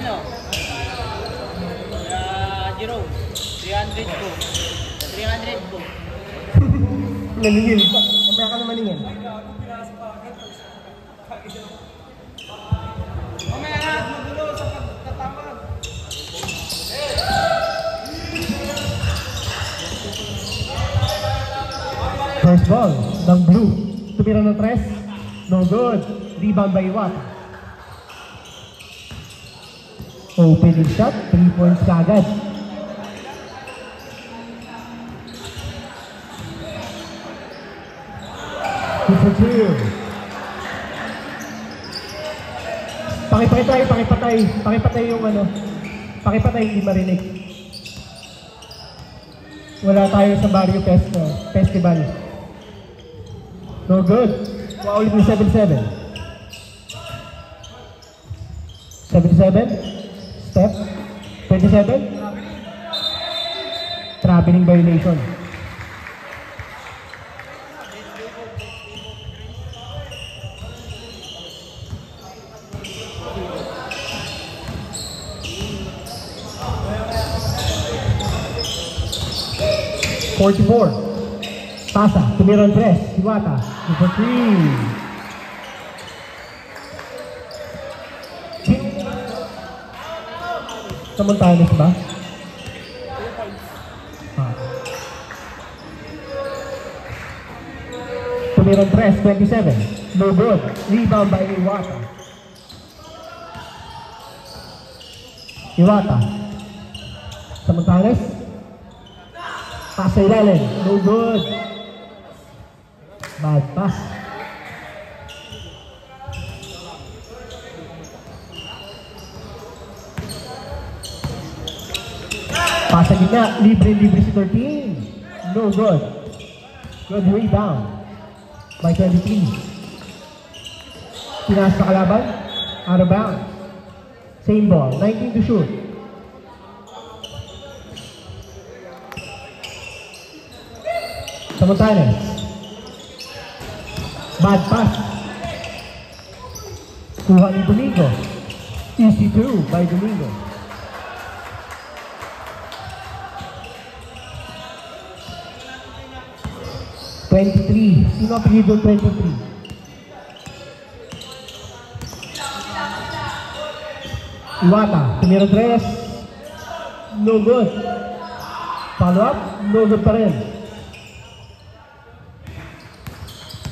Ano? Jerome. 300 po. 300 po. Naningil pa. Mamaya ka na maningil. Mamaya na, magulo sa pagtatawag. First ball ng blue. Tumira ng 3. No good. Rebound by Iwata. Opening shot. 3 points kagad. For 2. Pakipatay yung ano. Pakipatay, hindi marinig. Wala tayo sa Barrio Festival. No good. Paulit ni 7-7. 7-7. Step. 27. Traveling violation. Pasa, tumira ang 3. Iwata. For 3. Samantalas ba? Tumira ang 3. 27. No good. Rebound by Iwata. Samantalas. Pass sa ilalim. No good. Bad pass. Pass sa gitna. Libre si 13. No good. Good rebound by 23. Pinas sa kalaban. Out of bounds. Same ball. 19 to shoot. Samantalas. Bad pass. Kuha ni Domingo. Easy 2 by Domingo. Sino ang apelido 23? Iwata. Tumira 3. No good. Follow up. No good pa rin.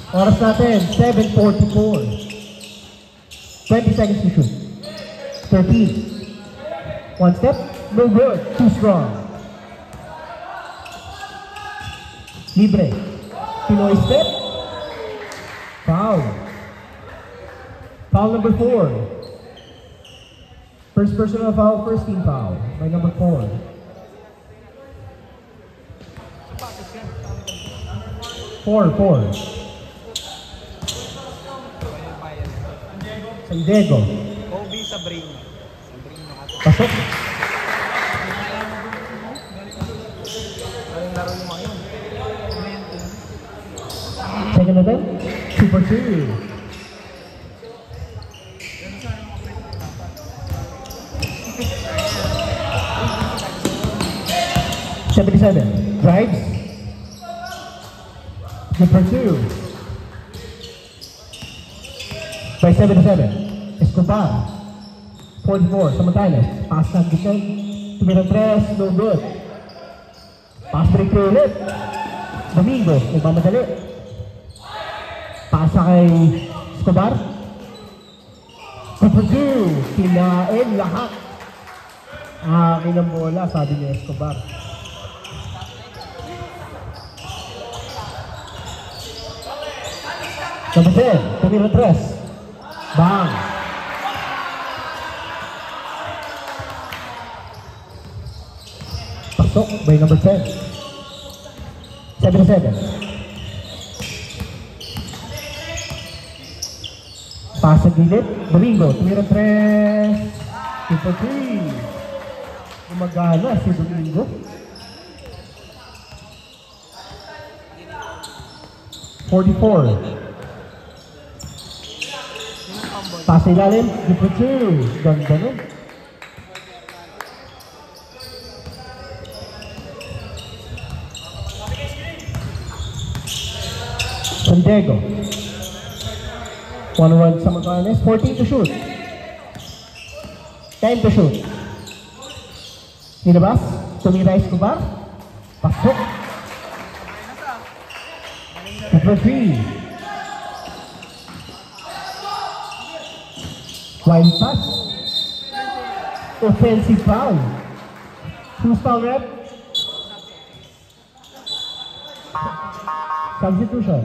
Oras natin, 7:44. 20 seconds to shoot. 13. One step, no good. Too strong. Libre. Pinoy step. Foul. Foul number 4. First personal foul, first team foul by number 4. Four. San Diego. Kobe Sabrina. Pasok. Second attempt. 2-for-2. Drives. 2-for-2. By 7-7. Escobar. 44. Samantalas. Pass na gitna. Tumira 3. No good. Pass break ulit. Domingo. Nagmamadali. Pasa kay Escobar. 2-for-2. Kinain lahat. Akin ang bola, sabi ni Escobar. Samantalas. Tumira 3. Bang! Pasok by number 10. 7-7. Pass sa gilid. Domingo. Tumira 3. 2-for-3. Gumagana si Domingo. 44. Pass sa ilalim. 2-for-2. Ganda nun. San Diego. 1-1 sa Magallanes. 14 to shoot. 10 to shoot. Nilabas. Tumira Escobar. Pasok. Number 3. Wild pass. Offensive foul. Who's foul rep? Substitution.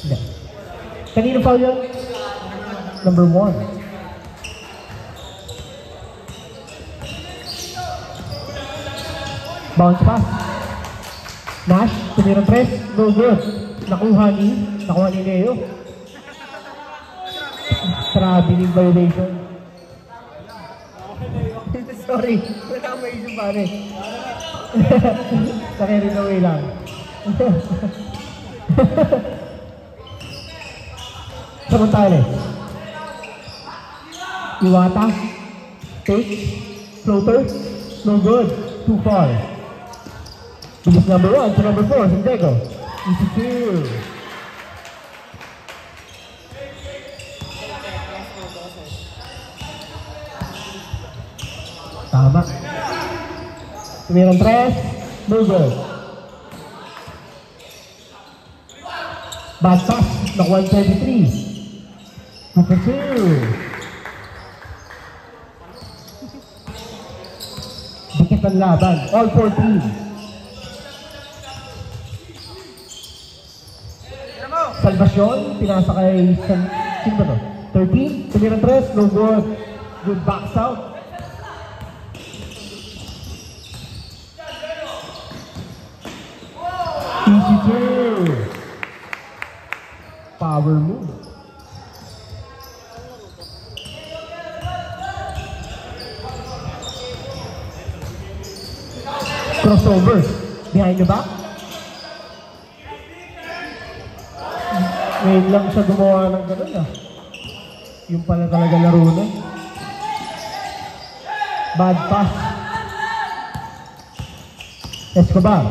Hindi. Kanino foul yun? Number 1. Bounce pass. Nash, tumira 3. No good. Nakuha ni Leo. Traveling violation. Sorry, wala akong maisip pare. Nakirin away lang. Samantala. Iwata. Take. Floater. No good. Too far. Bilis number 1 to number 4, San Diego. Easy two. Tama. Tumirang 3. No good. Bad pass. Nakuha 23. Number 2. Dikit ang laban. All 14. Salvacion, pinasa kay sino ba to? 13, tumirang 3, no good. Good backs out. Easy two. Power move. Crossovers. Behind the back. Ngayon lang siya gumawa ng gano'n ah. Yung pala talaga laro na. Bad pass. Escobar.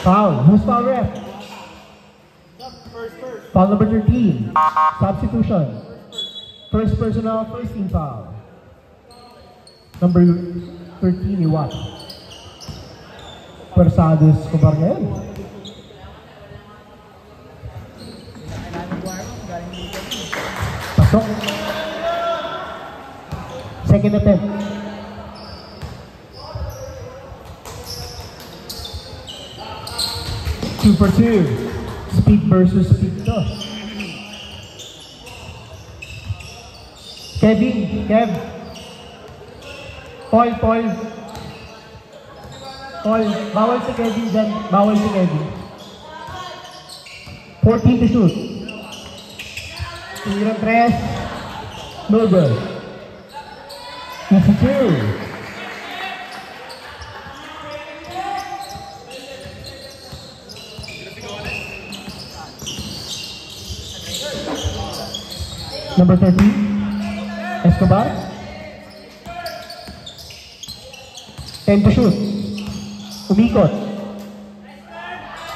Foul. Who's foul ref? Foul number 13. Substitution. First personal, first team foul. Number 13, Iwat. Persado Escobar ngayon. Pasok. Second attempt. Two for two. Speed versus speed to. Kev. Paul. Bawal si Kevin dyan. Bawal si Kevin. 14 to shoot. Tirang 3. No good. Easy two. Number 13. Escobar. 10 to shoot. Umikot.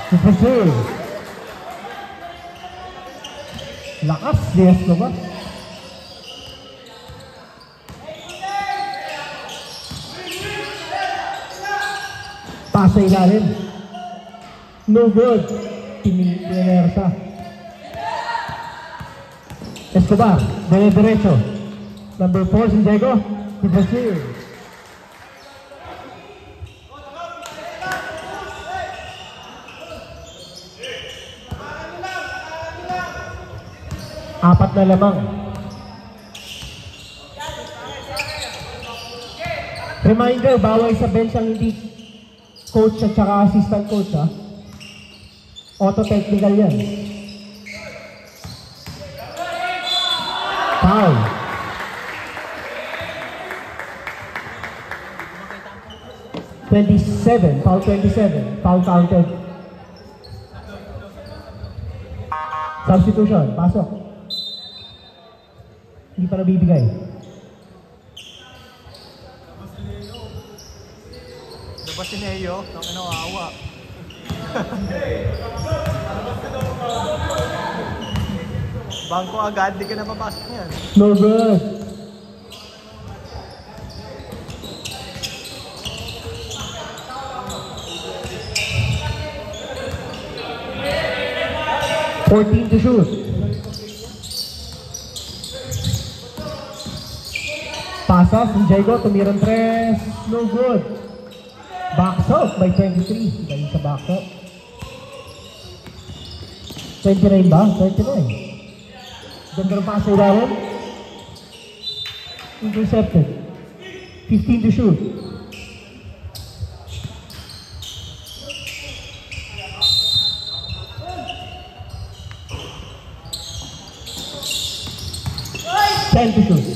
Super. Lakas ni Escobar. Pasa ilalim. No good. Tinerta. Escobar. Derecho. Number 4, San Diego. Super. Apat na lamang. Reminder, bawal sa bench ang hindi coach at saka assistant coach ha. Auto-technical yan. Foul. Foul 27. Foul counted. Substitution. Pasok. Hindi pa nabibigay. pa si Neo, nang inawawa. Bangko agad, di ka na papasok niyan. No good. Fourteen to shoot. Pass off from Diego, tumirang tres. No good. Backs out by 23. Galing sa backs out. 29 ba? 39. Ganda ng pass sa ilalim. Intercepted. 15 to shoot. Ten to shoot.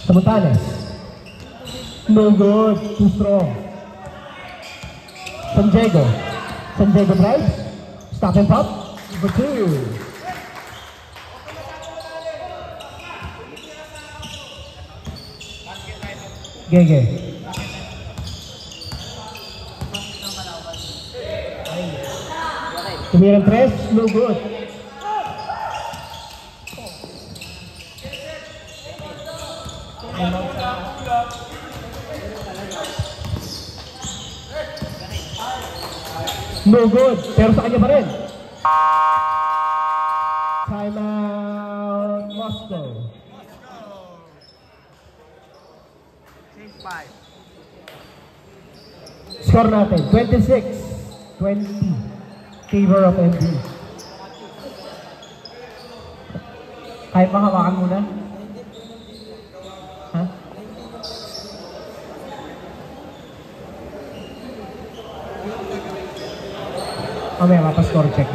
Samontanes. No good. Too strong. San Diego. San Diego drives. Stop and pop. Number 2. Gege. Tumirang tres. No good. No good, pero sa kanya pa rin. Timeout, Moscow. Change 5. Score natin, 26-20. Favor of MD. Kahit makawakan muna. Ha? Mamaya, mapa-score check.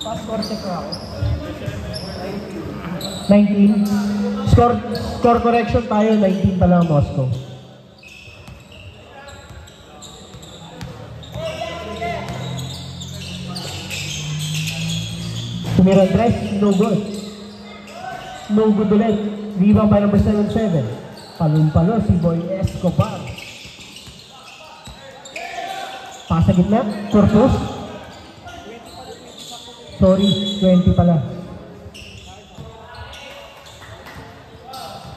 Pa-score check ako. 19. Score correction tayo, 19 pa lang Moscow. Tumirang tres, no good. No good ulit. Rebound by number 7-7. Palun-palo si Boy Escobar. Pasa gitna, Corpus. Sorry, 20 pala.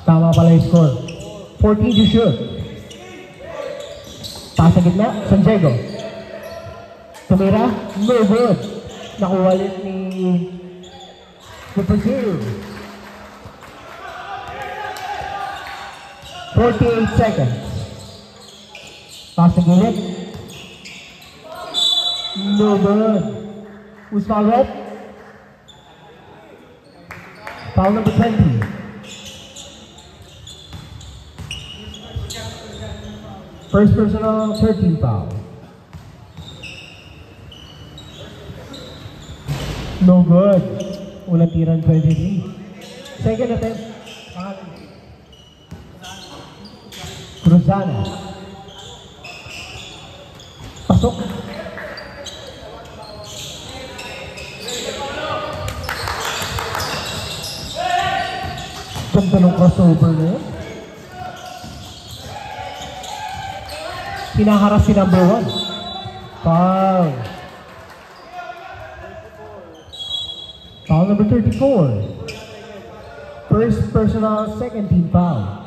Tama pala yung score. 14 to shoot. Pasa gitna, San Diego. Tumira, no good. Nakuha ulit ni Super 48 seconds. Pass gilid. No good. Who's foul red? Foul number 20. First personal, 13 foul. No good. Ulang tiran 23. Second attempt. Cruzana. Pasok. Ganda ng crossover na yun. Hinaharap si number 1. Foul. Foul number 34. First personal, second team foul.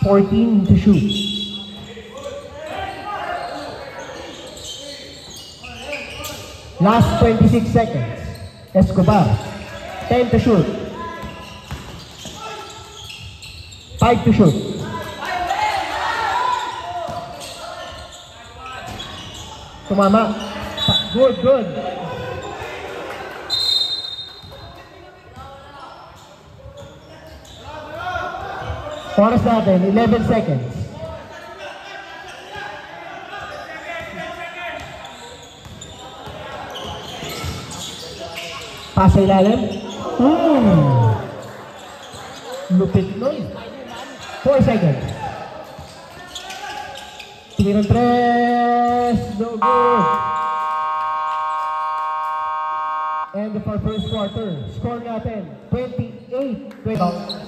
14 to shoot. Last 26 seconds. Escobar. 10 to shoot. 5 to shoot. Tumama. Good, good. Oras natin, 11 seconds. Pasa ilalim. Lupit nun. 4 seconds. Tumirang tres. No good. End of our first quarter. Score natin, 28-20.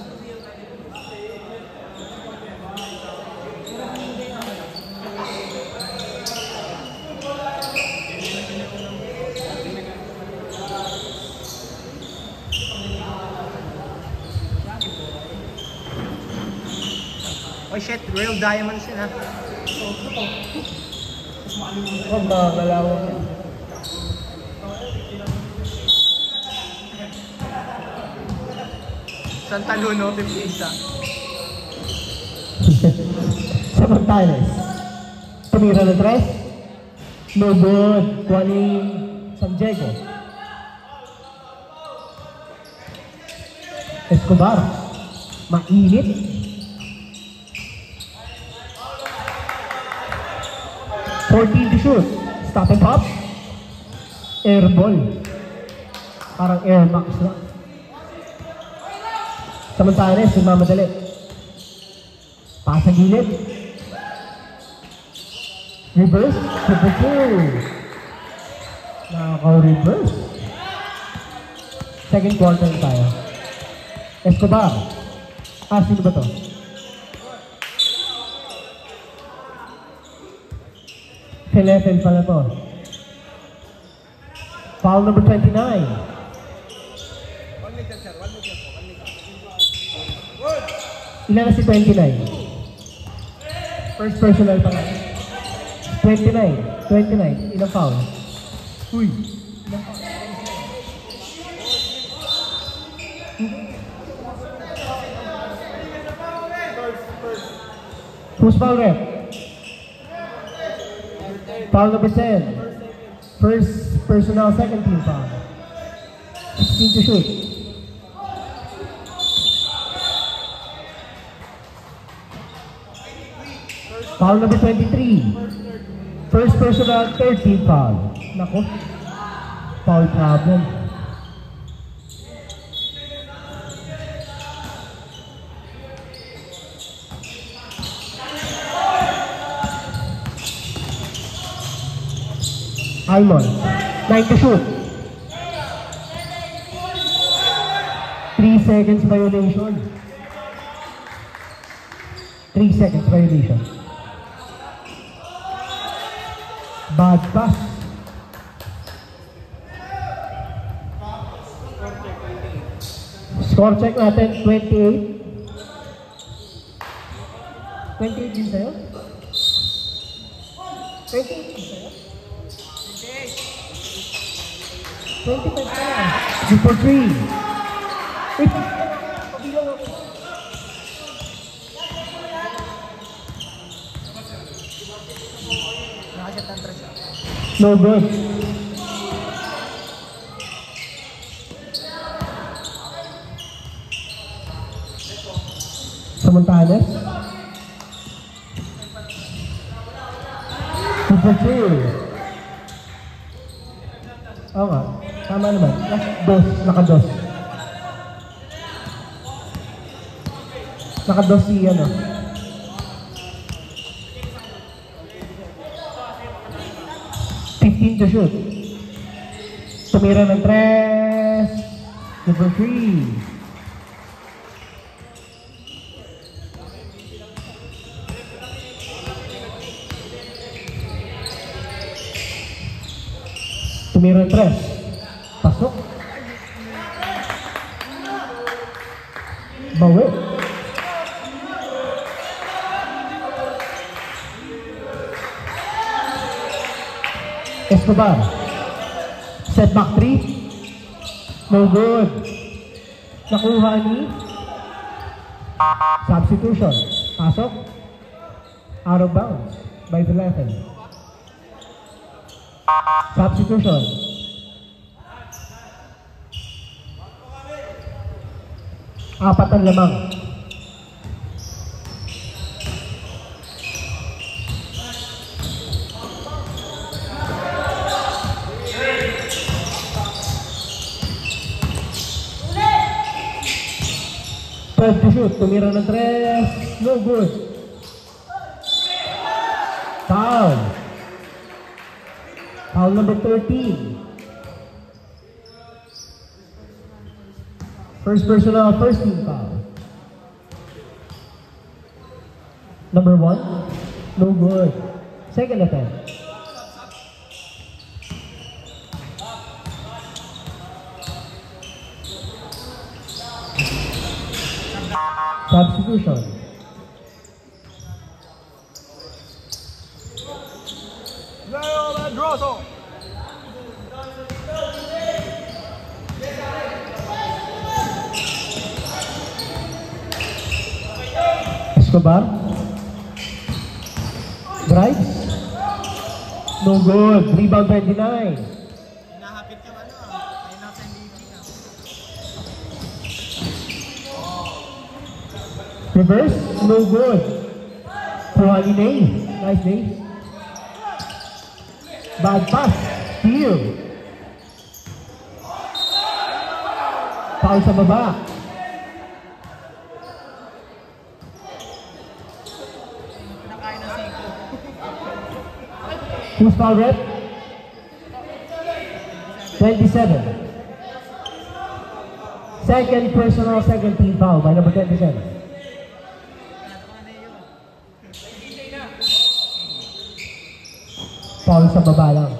Oh shit, real diamonds yun ha. Huwag makakalawang yan. Santa Luno, 15 sa. Samantalas. Tumira ng tres. No good. Kuha ni San Diego. Escobar. Mainit. To shoot. Stop and pop. Air ball. Parang air max na. Samantalas, sumamadali. Pasa gilid. Reverse. Super two. Nakaka-reverse. Second quarter na tayo. Escobar. Sino ba to? Level pala to. Foul number 29. Ilan na si 29? First personal pala. 29. Ilang foul? Uy. Ilang foul? Who's foul rep? Foul number 10. First personal, second team foul. 16 to shoot. Foul number 23. First personal, third team foul. Nako. Foul problem. Almon, 9 to shoot. 3 seconds violation. 3 seconds violation. Bad pass. Score check natin, 28. 28 din sa'yo? 28 din sa'yo? 25 ka lang. Good for 3. No good. Samantalas. Good for 2. Oo nga. Tama naman. Naka-dos. Naka-dos si ano. To shoot. Tumira ng 3. Number 3. Tumira ng 3. Pasok. Bawi. Escobar. Set back 3. No good. Nakuha ni substitution. Pasok. Out of bounds by the level. Substitution. Apat ang lamang. To shoot, tumira ng 3, no good. Foul. Foul number 13. First personal, first team foul. Number 1, no good. Second attempt. Substitution. Leo Medroso. Escobar. Drives. No good. Rebound 29. Hinahapit yung ano, ayun ang MVP na. Reverse. No good. Puhali Nay. Nice day. Bad pass. Steal. Foul sa baba. Nakain na siko. Who's foul rep? 27. Second personal, second team foul by number 27. Foul sa baba lang.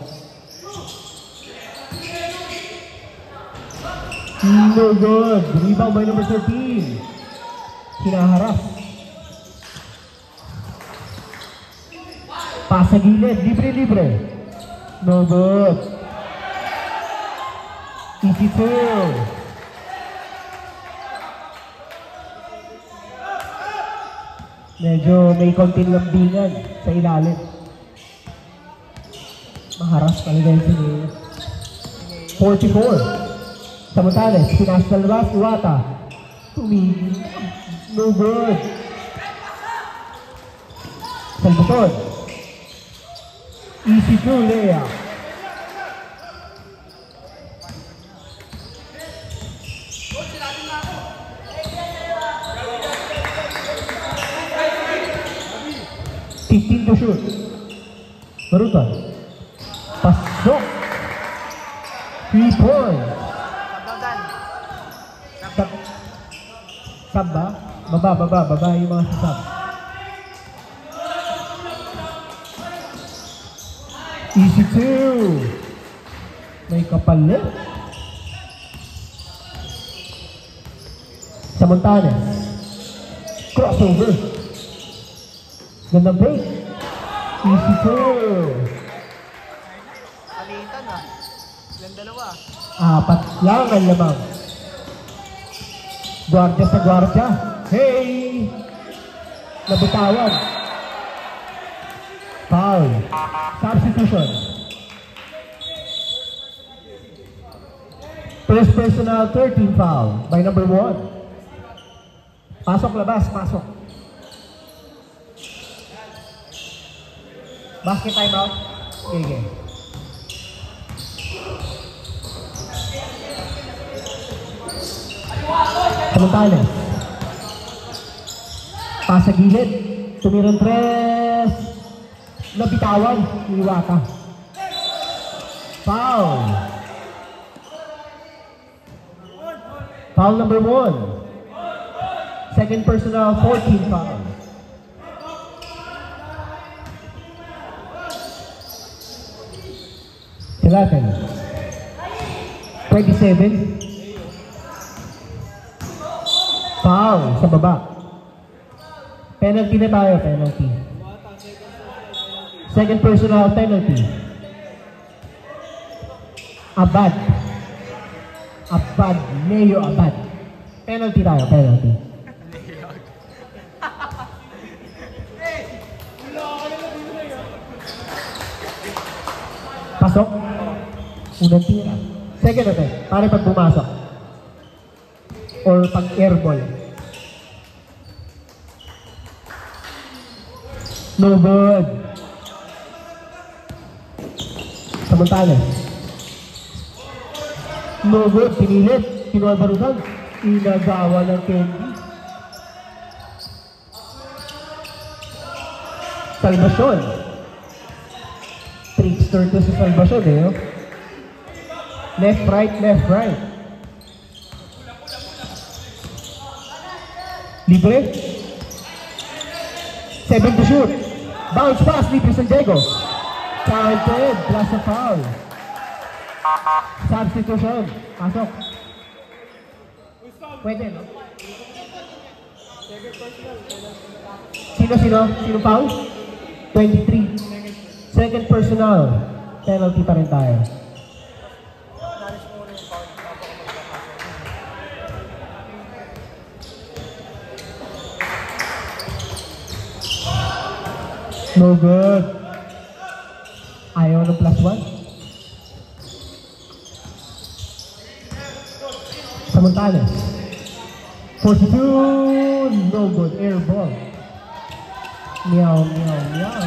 No good. Rebound by number 13. Hinaharap. Pass sa gilid. Libre-libre. No good. Easy two. Medyo may konting lambingan sa ilalim. Maharas talaga yung sinila. 44. Samontales, pinas na labas, Iwata. Tumigil. No good. Salvatore. Easy to Lea. To shoot. Barutan. Pasok. 3 points. Sab ba? Baba yung mga sab. Easy two. May kapalit. Samontales. Crossover. Ganda break. Easy two. Palitan ah. Ilang dalawa. 4 lang ang lamang. Guardia sa guardia. Hey! Nabitawan. Foul. Substitution. First personal, 13 foul by number 1. Pasok labas, pasok. Basket timeout. Okay. Samontales. Pass sa gilid. Tumirang tres. Nabitawan. Iwata. Foul. Foul number 1. Second personal, 14 foul. Silatan. 27. Foul sa baba. Penalty na tayo, penalty. Second personal, penalty. Abad. Leo Abad. Penalty tayo, penalty. Pasok. Unang tira. Second attempt. Para pag pumasok. Or pag airball. No good. Samontales. No good. Pinilit. Kinuha barusan. Inagawa ng Candy. Salvacion. Trickster to sa Salvacion eh. Oh. Left, right, left, right. Libre. 7 to shoot. Bounce pass, libre San Diego. Counted, plus a foul. Substitution. Pasok. Pwede, no? Sino? Sino foul? 23. Second personal. Penalty pa rin tayo. No good. Ayaw ng plus 1. Samantala. 42. No good. Air ball. Meow, meow, meow.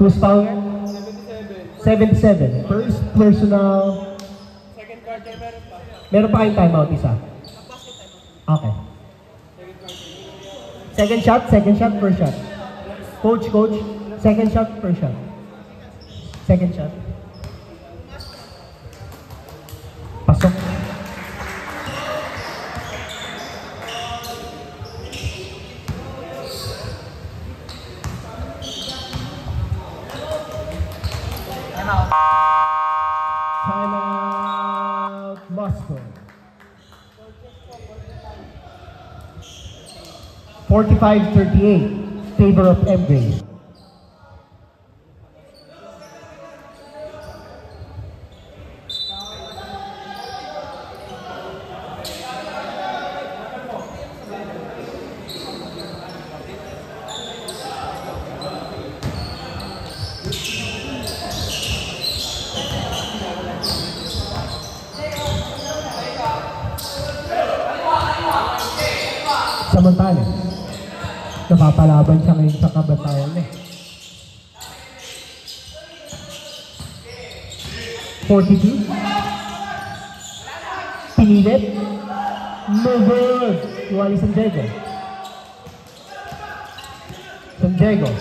Who's foul? 77. First personal. Meron pa kayong timeout isa? Okay. Second shot, first shot. Coach. Second shot, first shot. Second shot. Pasok. Timeout, Moscow. 45-38, favor of MJ. Samantala, napapalaban siya ngayon sa kabataan eh. 42. Pinilit. No good. Iwali San Diego. San Diego.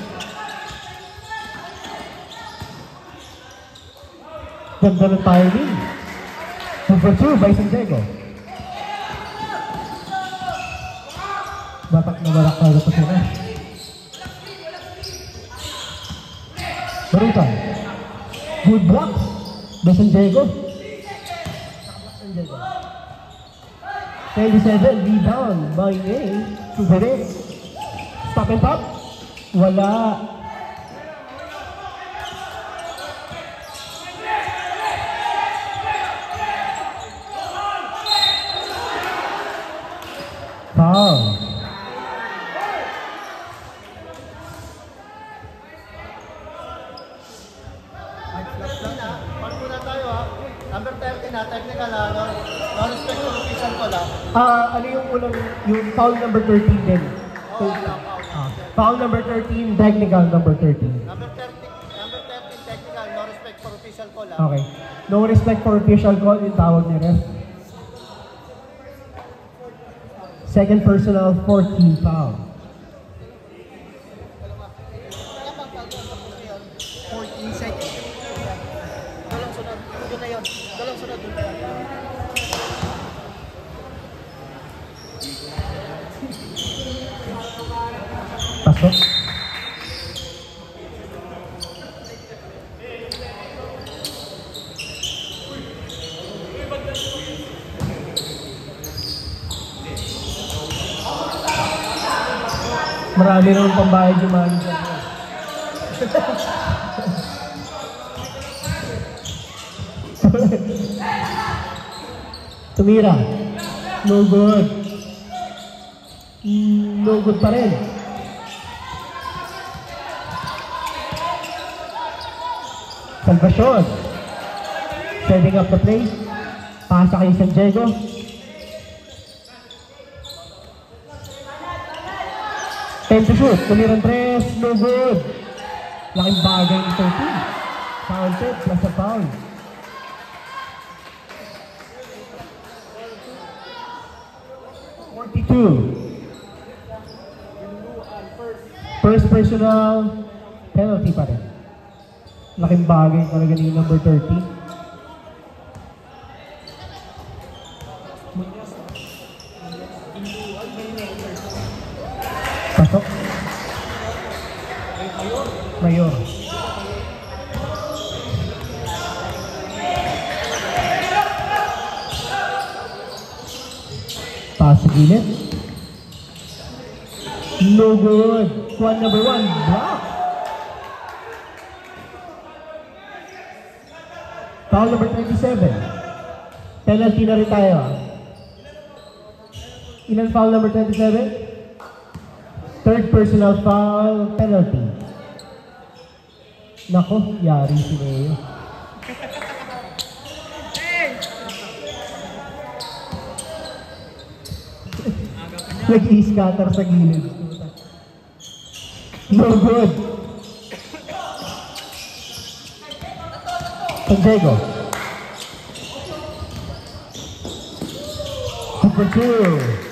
Ganda ng timing. 2 for 2 by San Diego. Batak na balak na ito sila. Barutan. Good block by San Diego. 27, rebound by May. Subarit. Stop and pop. Wala. Foul. Number 13 na, technical na, no respect to official ko lang. Ano yung unang, yung foul number 13 din? Foul number 13, technical number 13. Number 13 technical, no respect for official ko lang. Okay. No respect for official call, yung tawag ni ref. Second personal, 14 foul. 14 seconds. Dalang sunod, doon na yun. Dalang sunod, doon na yun. Pasok. Marami naman pambayad yung manager. Tumira. No good. No good pa rin. Salvacion. Setting up the play. Pasa kay San Diego. Time to shoot. Tumirang 3. No good. Laking bagay ni 13. Counted plus a foul. First personal, penalty pa rin. Laking bagay talaga ni number 13. Pasok. Mayor. Pass sa gilid. No good. Squad number 1, block. Foul number 27. Penalty na rin tayo. Ilan foul number 27? Third personal foul, penalty. Nako, yari si Neo. Nag-i-scatter sa gilid. No good. Santiago. Super 2.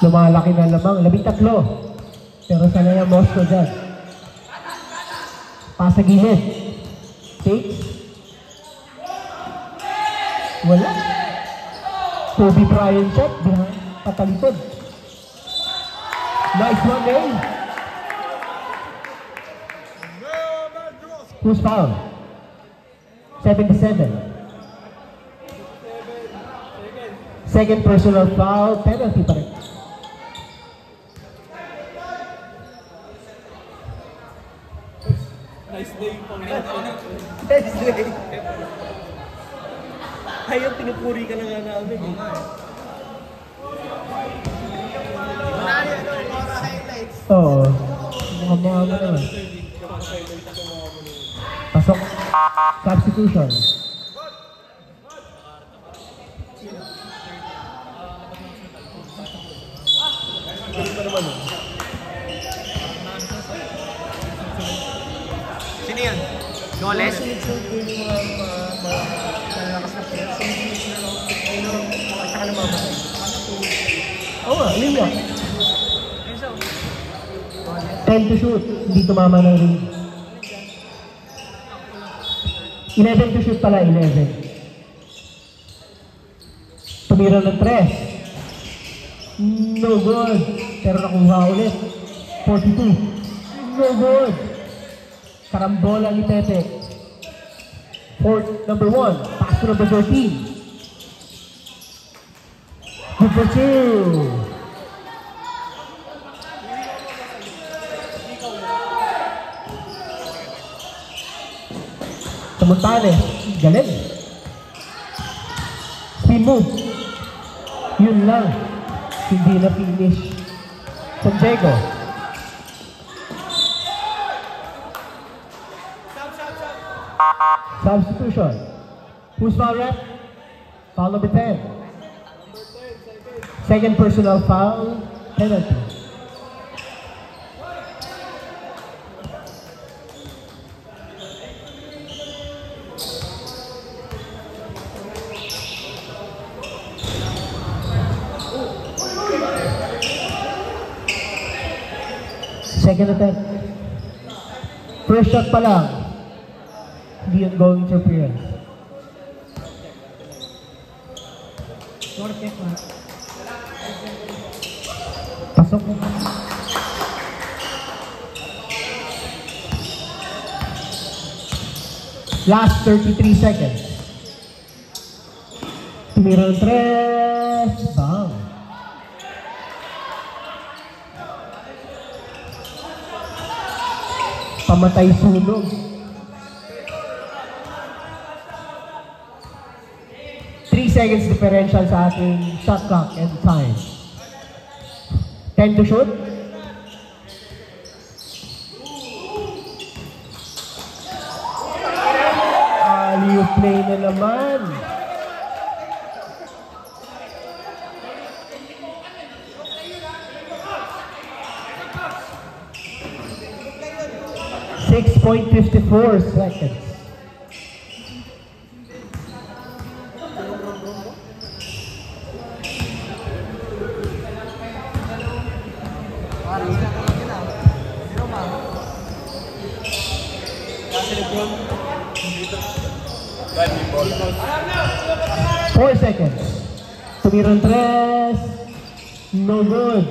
Lumalaki na lamang, 13. Pero sana yung Moscow dyan. Pass sa gilid. Takes. Wala. Kobe Bryant shot, patalitod. Nice one, eh. Who's foul? 77. Second personal foul, penalty pa rin. Nice day po. Nice day. Ayun, pinupuri ka na nga namin. Oo. Mukha mo naman. Pasok. Substitution. Sino yan? Goles? Sunod-sunod ko yung mga malalakas na players. Sunod-sunod na saka namamatay. Oo nga, yun nga. 10 to shoot, hindi tumama ng ring. 11 to shoot pala, 11. Tumira ng 3. No good. Pero nakuha ulit. 42. No good. Karambola ni Pepe. Fourth, number 1. Pass to number 13. Number 2. Tamuntane, galing. Spin move. Yun lang. Hindi na finish. Santiago. Substitution. Who's foul rep? Foul number 10. Second personal foul, penalty. Second attempt. First shot pa lang. Hindi yung goal interference. Pasok. Last 33 seconds. Tumira ng 3. Bang. Pamatay sunog. 3 seconds differential sa ating shot clock and time. 10 to shoot. Alley-oop play na naman. .54 seconds. Four seconds. Tumirang 3. No good.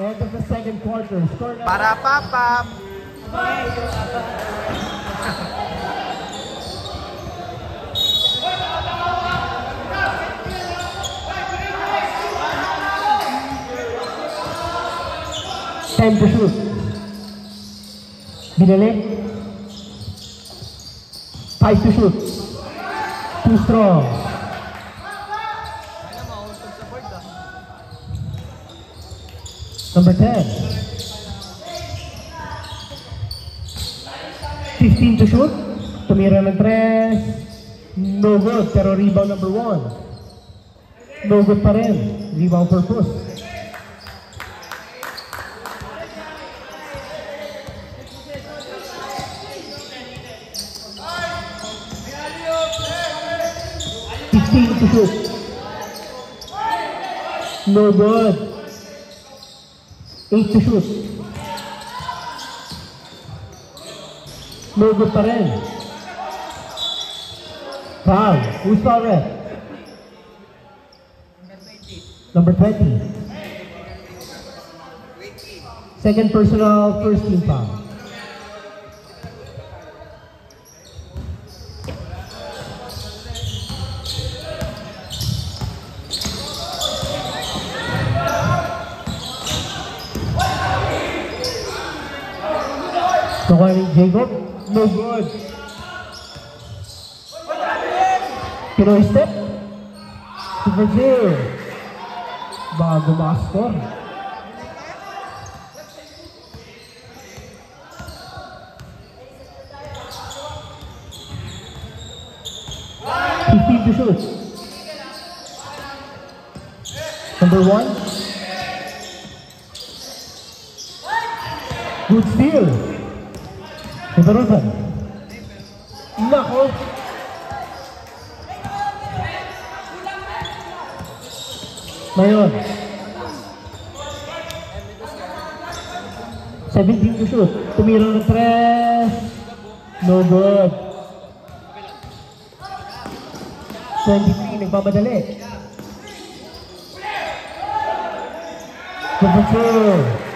End of the second quarter. Score na. Para papap. 10 to shoot. Binali. 5 to shoot. Too strong. Ano, mausog sa board ah. Number 10. 15 to shoot. Tumira ng 3. No good. Pero rebound number 1. No good pa rin. Rebound purpose. To shoot. No good. 8 to shoot. No good pa rin. Foul. Who's foul ref? Number 20. Second personal, first team foul. Nakuha ni Jacob. No good. Pinoy step. Super zero. Bago makascore. To shoot. Number 1. Good steal. Keterusan. Nako. Ngayon. 17 to shoot. Tumira ng 3. No good. 23. Nagpamadali. Number 2.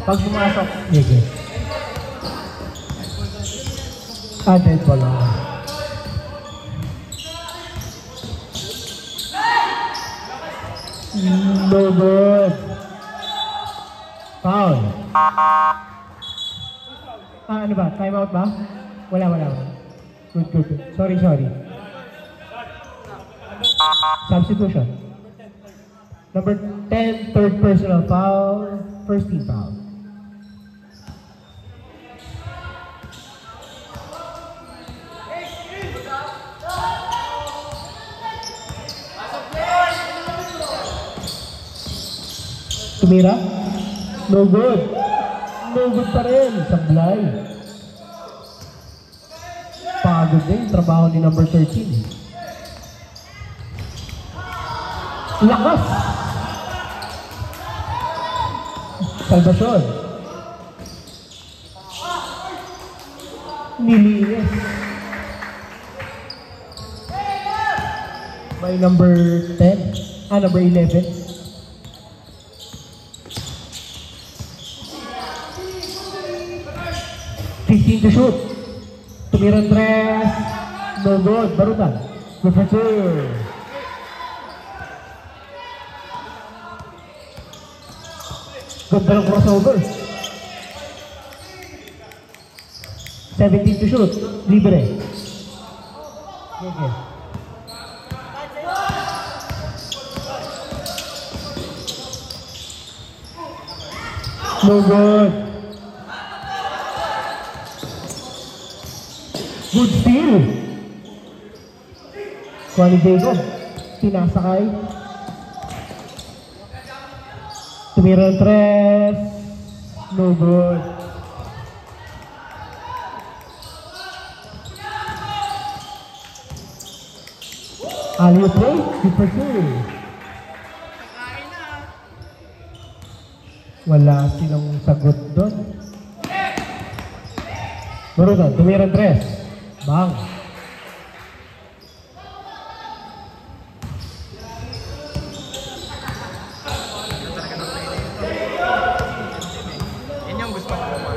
Pag pumasok, sige. Dead pala. No good. Foul. Ano ba? Time out ba? Wala. Good. Sorry. Substitution. Number 10, third personal foul, first team foul. Tumira? No good. No good pa rin. Sablay. Pagod din. Trabaho ni number 13. Lakas! Salvacion. Nilinis. By number 10. Number 11. To shoot. Tumira 3. No good. Barutan. Good for 2. Ganda ng crossover. 17 to shoot. Libre. Okay. No good. Good steal. Kuha ni Jacob. Pinasakay. Tumira ng 3. No good. Alley play, super two. Wala silang sagot doon. Marutan, tumirang tres. Bang. Yan yung gusto ko.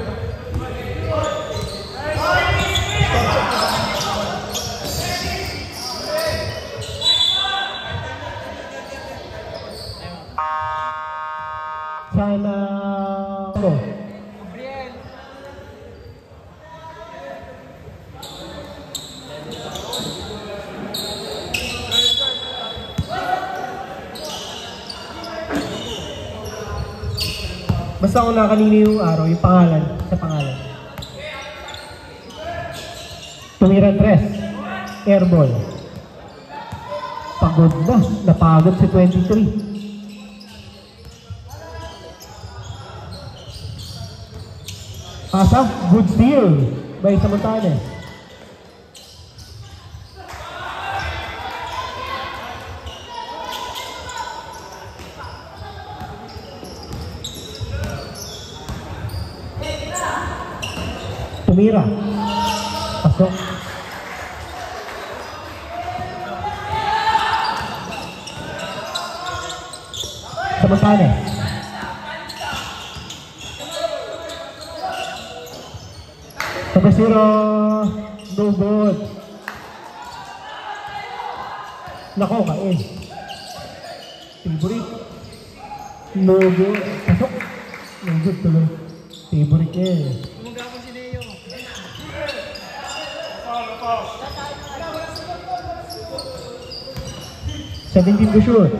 Sana... Ano? Basta ako nakanino yung araw, yung pangalan, sa pangalan. Tumirang tres. Airball. Pagod na. Napagod si 23. Pasa, good steal by Samontanes. Tumira. Pasok. Samontanes. Number 0, no good. Nako, kain. Favorite. No good. Pasok. No good tuloy. Favorite eh. Umuga ko si Neo. 17 to shoot.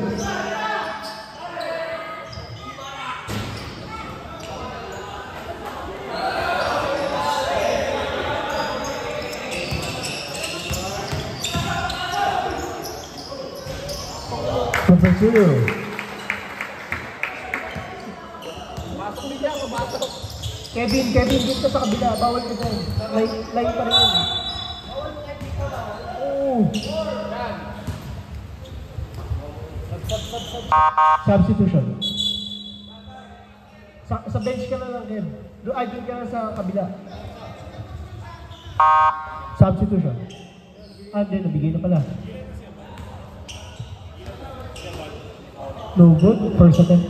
Number 2. Kevin, dito sa kabila. Bawal ka dyan. Line pa rin yun. Oh. Substitution. Sa bench ka na lang, Kev. Ay, doon ka na sa kabila. Substitution. Hindi, nabigay na pala. No good. First attempt.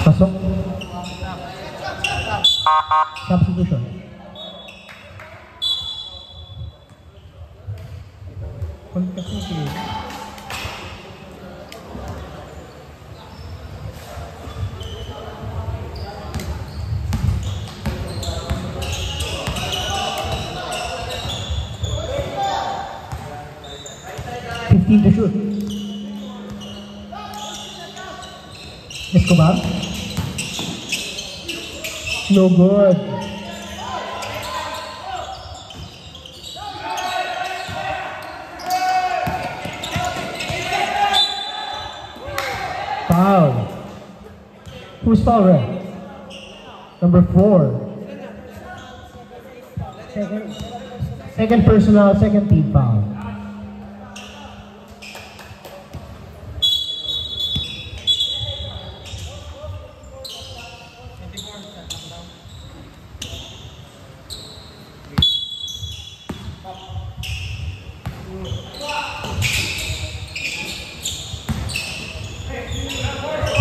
Pasok. Substitution. Kasi sila. To shoot. Escobar. No good. Foul. Who's foul ref? Number 4. Second personal, second team foul.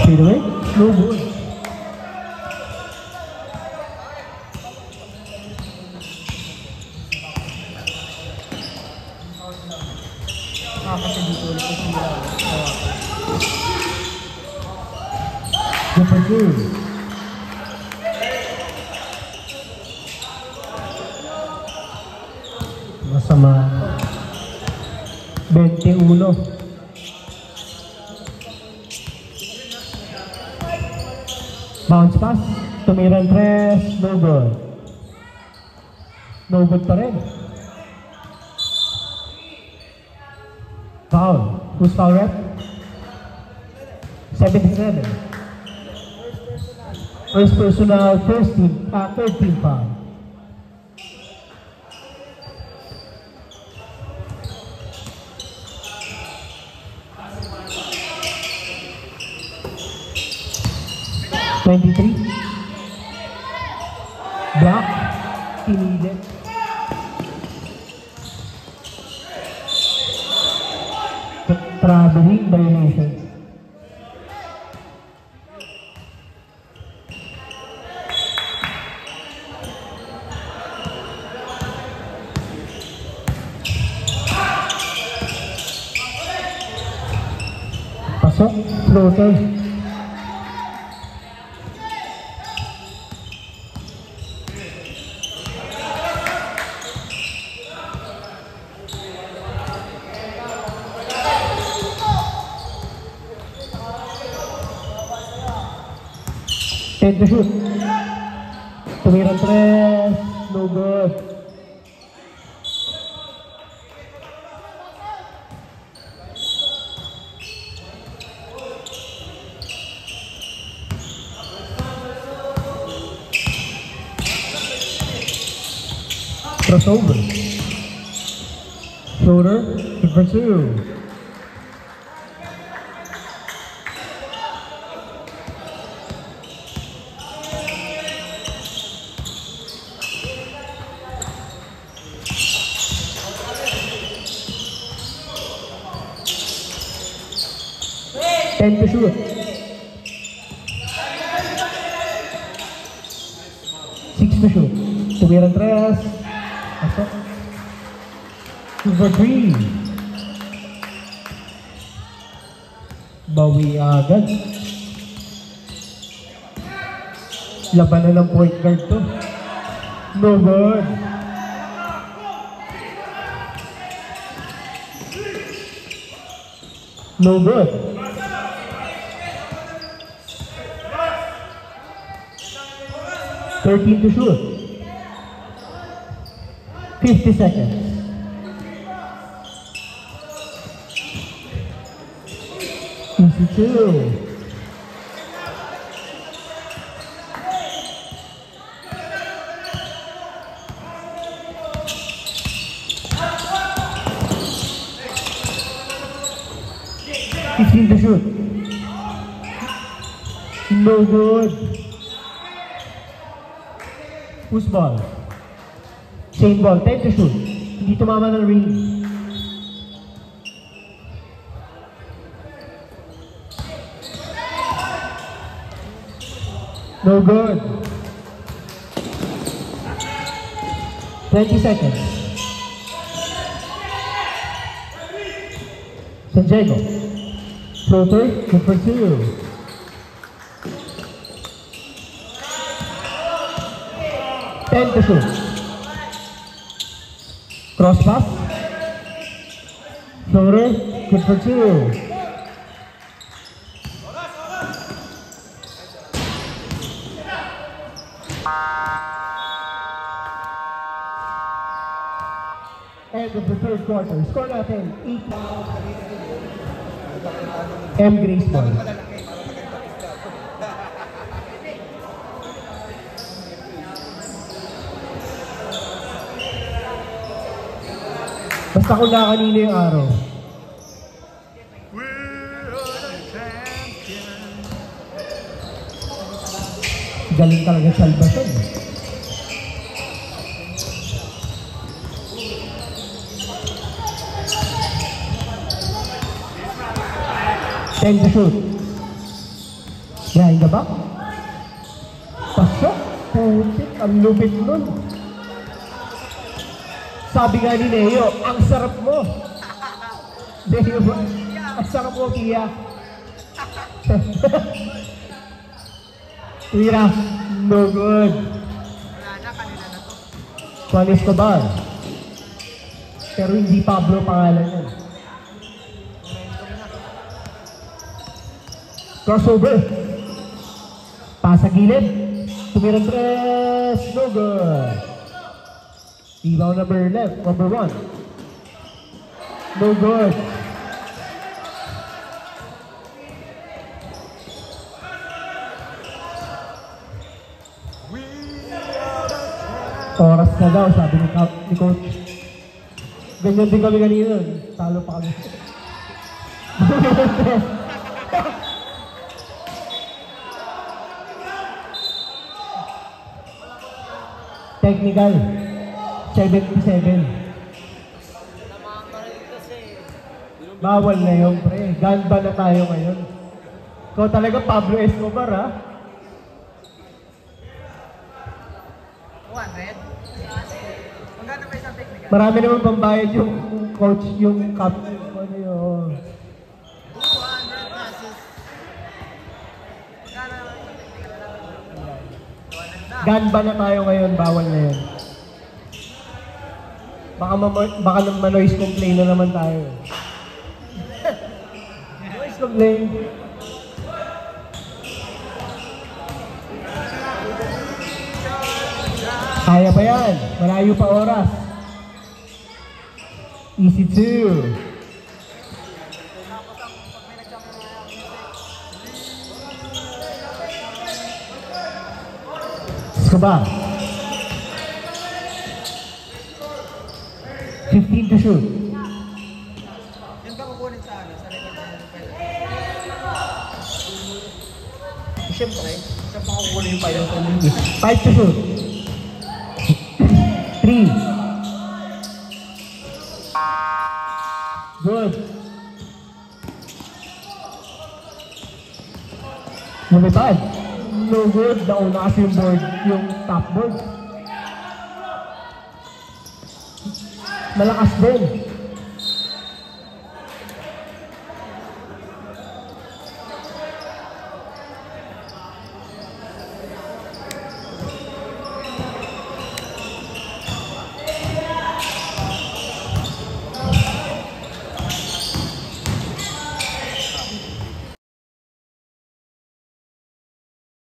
Fadeaway, no good. Kasi dito ulit yung sila. Number 2. Masama. 21. Bounce pass, tumirang tres, no good. No good pa rin. Foul. Who's foul rep? 77. First personal, third team foul. Block, pinilit. Traveling violation. Pasok, floater. Ten to shoot. Tumirang tres. No good. Crossover. Floater. Good for two. Ten to shoot. 6 to shoot. Tumirang tres. Pasok. 2 for 3. Bawi agad. Labanan ng point guard to. No good. No good. Thirteen to shoot. 50 seconds. Easy two. To shoot. No good. Push ball. Chain ball. 10 to shoot. Hindi tumama ng ring. No good. 20 seconds. San Diego. Floater, good for two. Ten to shoot. Cross pass. Floater, good for two. End of the third quarter. Score natin 8. M. Grace ball. Basta kung na kanina yung araw. Galing talaga sa Salvacion. Ten to shoot. Yeah, in the back. Pasok. Putik. Ang lupit nun. Sabi nga ni Neo, ang sarap mo. Neo, ang sarap mo, Kia. Tira. No good. Juan Escobar. Pero hindi Pablo pangalan yan. Crossover. Pasa gilid. Tumirang tres. No good. Rebound number 1. No good. Oras na daw, sabi ni coach. Ganyan din kami kanina. Talo pa kami. Technical. 77. Bawal na yun, pre. Ganda na tayo ngayon. Ikaw talaga Pablo Escobar, ha? 100? Magkano ba isang technical? Marami naman pambayad yung coach, yung captain. Ano yun? 200 pesos. Magkano naman isang technical? 200 na. Ganba na tayo ngayon, bawal na yun. Baka noise complain na naman tayo. Noise complain. Kaya pa yan. Malayo pa oras. Easy 2. Escobar. 15 to shoot. Yan ba kukunin sa ano? Sa record ng pwede? Siyempre, siya pa kukunin pa yung 5 to shoot. 3. Good. Lumipad. No good. Nauna kasi yung board, yung top board. Malakas din.